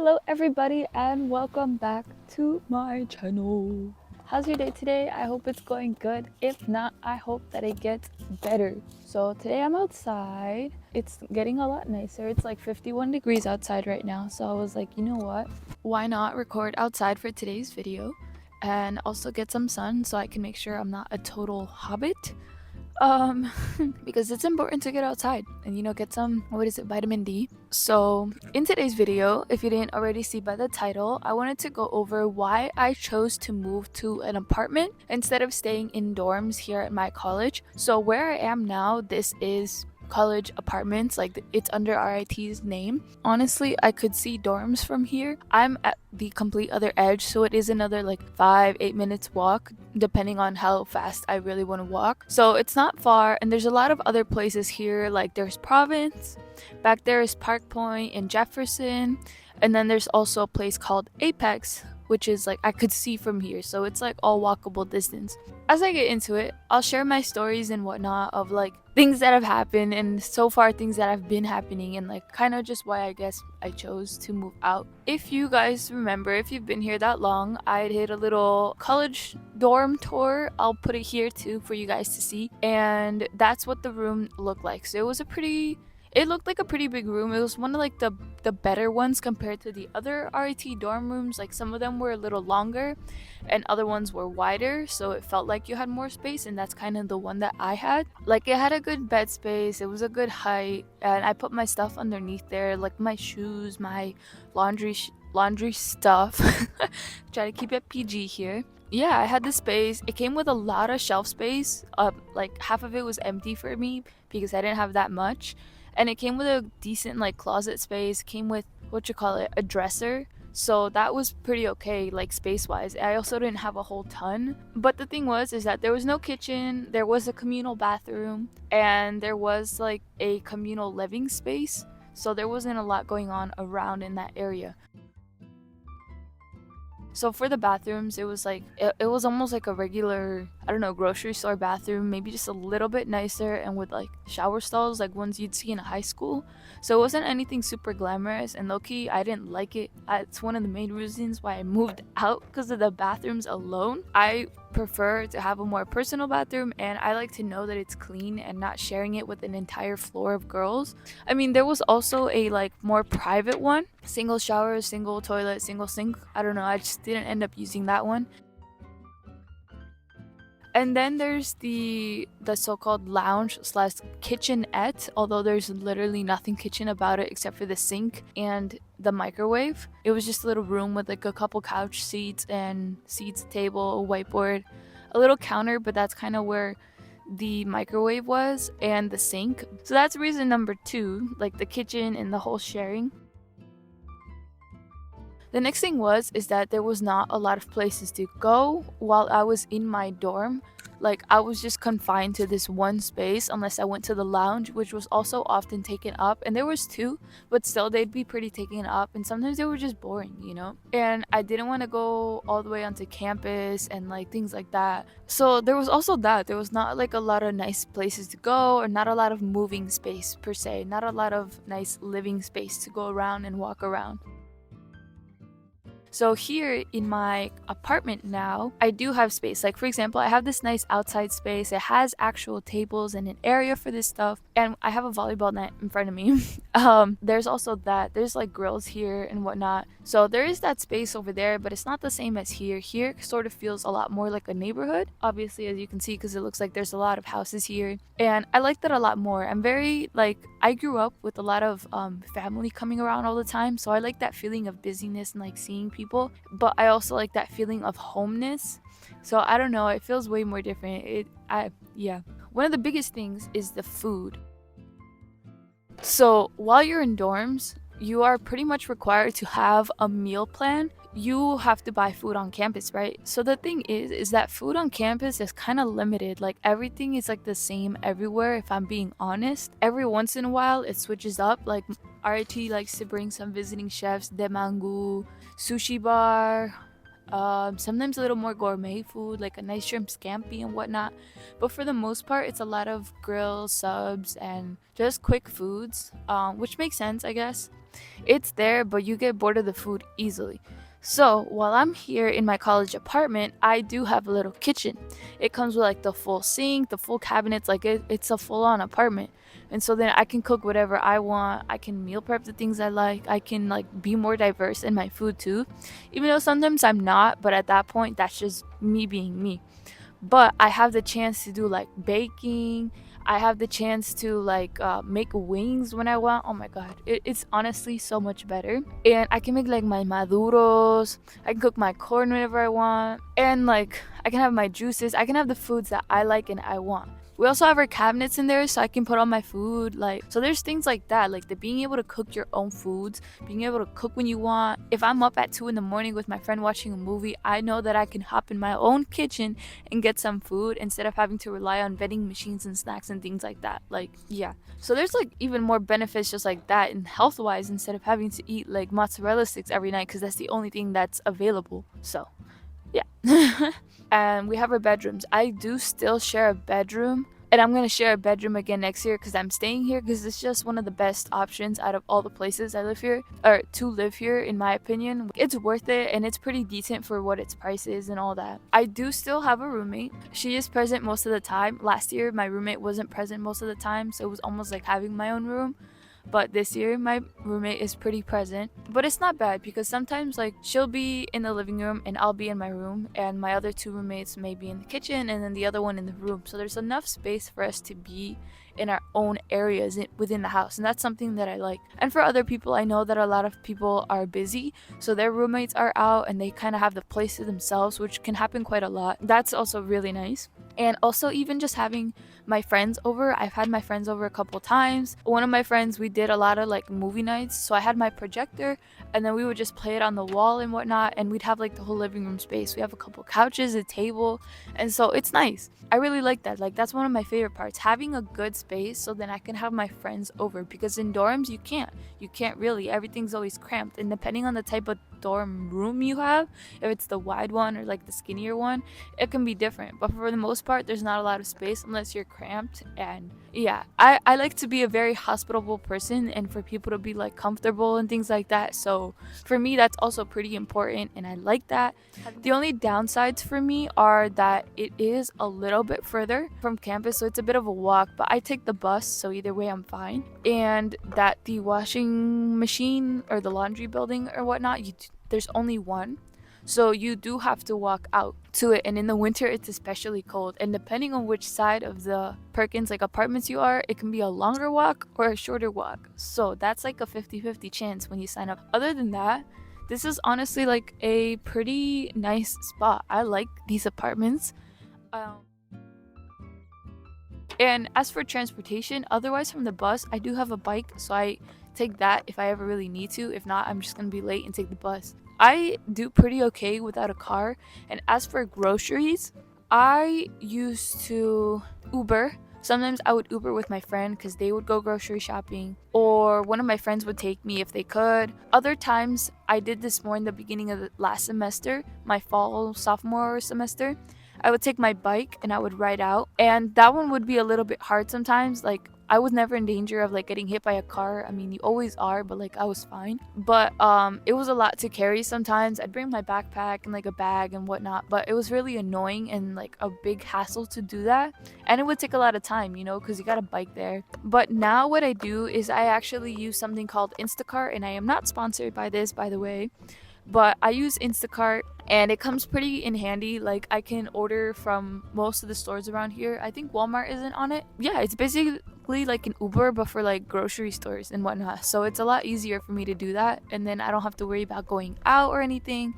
Hello everybody and welcome back to my channel. How's your day today? I hope it's going good. If not, I hope that it gets better. So today I'm outside. It's getting a lot nicer. It's like 51 degrees outside right now. So I was like, you know what? Why not record outside for today's video and also get some sun so I can make sure I'm not a total hobbit. Because it's important to get outside and get some vitamin D. So in today's video, if you didn't already see by the title, I wanted to go over why I chose to move to an apartment instead of staying in dorms here at my college. So where I am now, this is college apartments, like it's under RIT's name. Honestly, I could see dorms from here. I'm at the complete other edge, so it is another like 5-8 minutes walk depending on how fast I really want to walk. So it's not far, and there's a lot of other places here, like there's Province, back there is Park Point and Jefferson, and then there's also a place called Apex, which is like I could see from here, so it's like all walkable distance. As I get into it, I'll share my stories and whatnot of like things that have happened, and so far things that have been happening, and like kind of just why I guess I chose to move out. If you guys remember, if you've been here that long, I did a little college dorm tour. I'll put it here too for you guys to see, and that's what the room looked like. So it looked like a pretty big room. It was one of like the better ones compared to the other RIT dorm rooms. Like some of them were a little longer and other ones were wider, so it felt like you had more space, and that's kind of the one that I had. Like it had a good bed space, it was a good height, and I put my stuff underneath there, like my shoes, my laundry stuff. Try to keep it PG here. Yeah, I had the space. It came with a lot of shelf space. Like half of it was empty for me because I didn't have that much, and it came with a decent like closet space. Came with a dresser, so that was pretty okay, like space wise. I also didn't have a whole ton, but the thing was is that there was no kitchen, there was a communal bathroom, and there was like a communal living space, so there wasn't a lot going on around in that area. So for the bathrooms, it was like it was almost like a regular, I don't know, grocery store bathroom, maybe just a little bit nicer and with like shower stalls like ones you'd see in a high school. So it wasn't anything super glamorous, and low-key I didn't like it. It's one of the main reasons why I moved out, because of the bathrooms alone. I prefer to have a more personal bathroom, and I like to know that it's clean and not sharing it with an entire floor of girls. I mean, there was also a like more private one, single shower, single toilet, single sink. I don't know, I just didn't end up using that one. And then there's the so-called lounge slash kitchenette, although there's literally nothing kitchen about it except for the sink and the microwave. It was just a little room with like a couple couch seats, table, a whiteboard, a little counter, but that's kind of where the microwave was, and the sink. So that's reason number 2, like the kitchen and the whole sharing. The next thing is that there was not a lot of places to go while I was in my dorm. Like I was just confined to this one space unless I went to the lounge, which was also often taken up, and there was 2, but still they'd be pretty taken up, and sometimes they were just boring. And I didn't want to go all the way onto campus and like things like that. So there was also that there was not like a lot of nice places to go, or not a lot of moving space per se, not a lot of nice living space to go around and walk around. So here in my apartment now, I do have space. Like for example, I have this nice outside space. It has actual tables and an area for this stuff, and I have a volleyball net in front of me. There's also that. There's like grills here and whatnot. So there is that space over there, but it's not the same as here. Here sort of feels a lot more like a neighborhood, obviously, as you can see, because it looks like there's a lot of houses here. And I like that a lot more. I'm very like, I grew up with a lot of family coming around all the time, so I like that feeling of busyness and like seeing people, but I also like that feeling of homeness. So I don't know, it feels way more different. Yeah. One of the biggest things is the food. So while you're in dorms, you are pretty much required to have a meal plan. You have to buy food on campus, right? So the thing is that food on campus is kind of limited. Like everything is like the same everywhere, if I'm being honest. Every once in a while it switches up. Like RIT likes to bring some visiting chefs, demangu, sushi bar, sometimes a little more gourmet food, like a nice shrimp scampi and whatnot. But for the most part, it's a lot of grills, subs, and just quick foods, which makes sense, I guess. It's there, but you get bored of the food easily. So while I'm here in my college apartment, I do have a little kitchen. It comes with like the full sink, the full cabinets, like it's a full-on apartment. And so then I can cook whatever I want. I can meal prep the things I like. I can like be more diverse in my food too. Even though sometimes I'm not, but at that point that's just me being me. But I have the chance to do like baking. I have the chance to like make wings when I want. Oh my god, it's honestly so much better. And I can make like my maduros. I can cook my corn whenever I want, and like I can have my juices. I can have the foods that I like and I want. We also have our cabinets in there, so I can put all my food. Like, so there's things like that, like the being able to cook your own foods, being able to cook when you want. If I'm up at 2 in the morning with my friend watching a movie, I know that I can hop in my own kitchen and get some food instead of having to rely on vending machines and snacks and things like that. Like, yeah. So there's like even more benefits just like that and health wise, instead of having to eat like mozzarella sticks every night because that's the only thing that's available. So yeah. And we have our bedrooms. I do still share a bedroom, and I'm gonna share a bedroom again next year because I'm staying here because it's just one of the best options out of all the places I live here, or to live here, in my opinion. It's worth it, and it's pretty decent for what its price is and all that. I do still have a roommate. She is present most of the time. Last year my roommate wasn't present most of the time, so it was almost like having my own room. But this year my roommate is pretty present, but it's not bad because sometimes like she'll be in the living room and I'll be in my room, and my other two roommates may be in the kitchen and then the other one in the room, so there's enough space for us to be in our own areas within the house, and that's something that I like. And for other people, I know that a lot of people are busy, so their roommates are out and they kind of have the place to themselves, which can happen quite a lot. That's also really nice. And also even just having my friends over. I've had my friends over a couple times. One of my friends, we did a lot of like movie nights, so I had my projector and then we would just play it on the wall and whatnot, and we'd have like the whole living room space. We have a couple couches, a table, and so it's nice. I really like that. Like, that's one of my favorite parts, having a good space so then I can have my friends over, because in dorms you can't really, everything's always cramped, and depending on the type of dorm room you have, if it's the wide one or like the skinnier one, it can be different. But for the most part, there's not a lot of space unless you're cramped. And yeah, I like to be a very hospitable person and for people to be like comfortable and things like that. So for me, that's also pretty important, and I like that. The only downsides for me are that it is a little bit further from campus, so it's a bit of a walk, but I take the bus, so either way I'm fine. And that the washing machine or the laundry building or whatnot, there's only one, so you do have to walk out to it, and in the winter it's especially cold, and depending on which side of the Perkins like apartments you are, it can be a longer walk or a shorter walk, so that's like a 50-50 chance when you sign up. Other than that, this is honestly like a pretty nice spot. I like these apartments. And as for transportation, otherwise from the bus, I do have a bike, so I take that if I ever really need to. If not, I'm just gonna be late and take the bus. I do pretty okay without a car. And as for groceries, I used to Uber. Sometimes I would Uber with my friend because they would go grocery shopping, or one of my friends would take me if they could. Other times, I did this more in the beginning of the last semester, my fall sophomore semester. I would take my bike and I would ride out, and that one would be a little bit hard sometimes. Like, I was never in danger of like getting hit by a car. I mean, you always are, but like I was fine. But it was a lot to carry sometimes. I'd bring my backpack and like a bag and whatnot, but it was really annoying and like a big hassle to do that. And it would take a lot of time, you know, because you got a bike there. But now what I do is I actually use something called Instacart, and I am not sponsored by this, by the way. But I use Instacart and it comes pretty in handy. Like, I can order from most of the stores around here. I think Walmart isn't on it. Yeah, it's basically like an Uber but for like grocery stores and whatnot. So it's a lot easier for me to do that, and then I don't have to worry about going out or anything.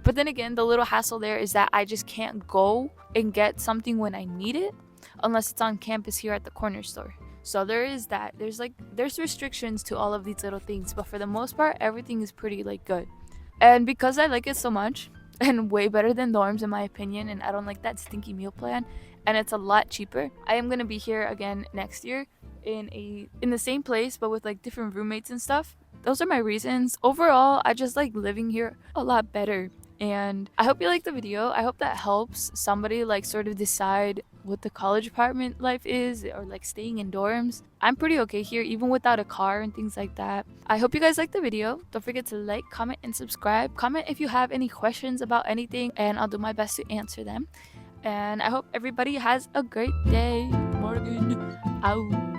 But then again, the little hassle there is that I just can't go and get something when I need it unless it's on campus here at the corner store. So there is that. There's restrictions to all of these little things, but for the most part, everything is pretty like good. And because I like it so much, and way better than dorms in my opinion, and I don't like that stinky meal plan, and it's a lot cheaper, I am gonna be here again next year in the same place but with like different roommates and stuff. Those are my reasons. Overall, I just like living here a lot better. And I hope you liked the video. I hope that helps somebody like sort of decide what the college apartment life is, or like staying in dorms. I'm pretty okay here, even without a car and things like that. I hope you guys liked the video. Don't forget to like, comment, and subscribe. Comment if you have any questions about anything, and I'll do my best to answer them. And I hope everybody has a great day. Morgan out.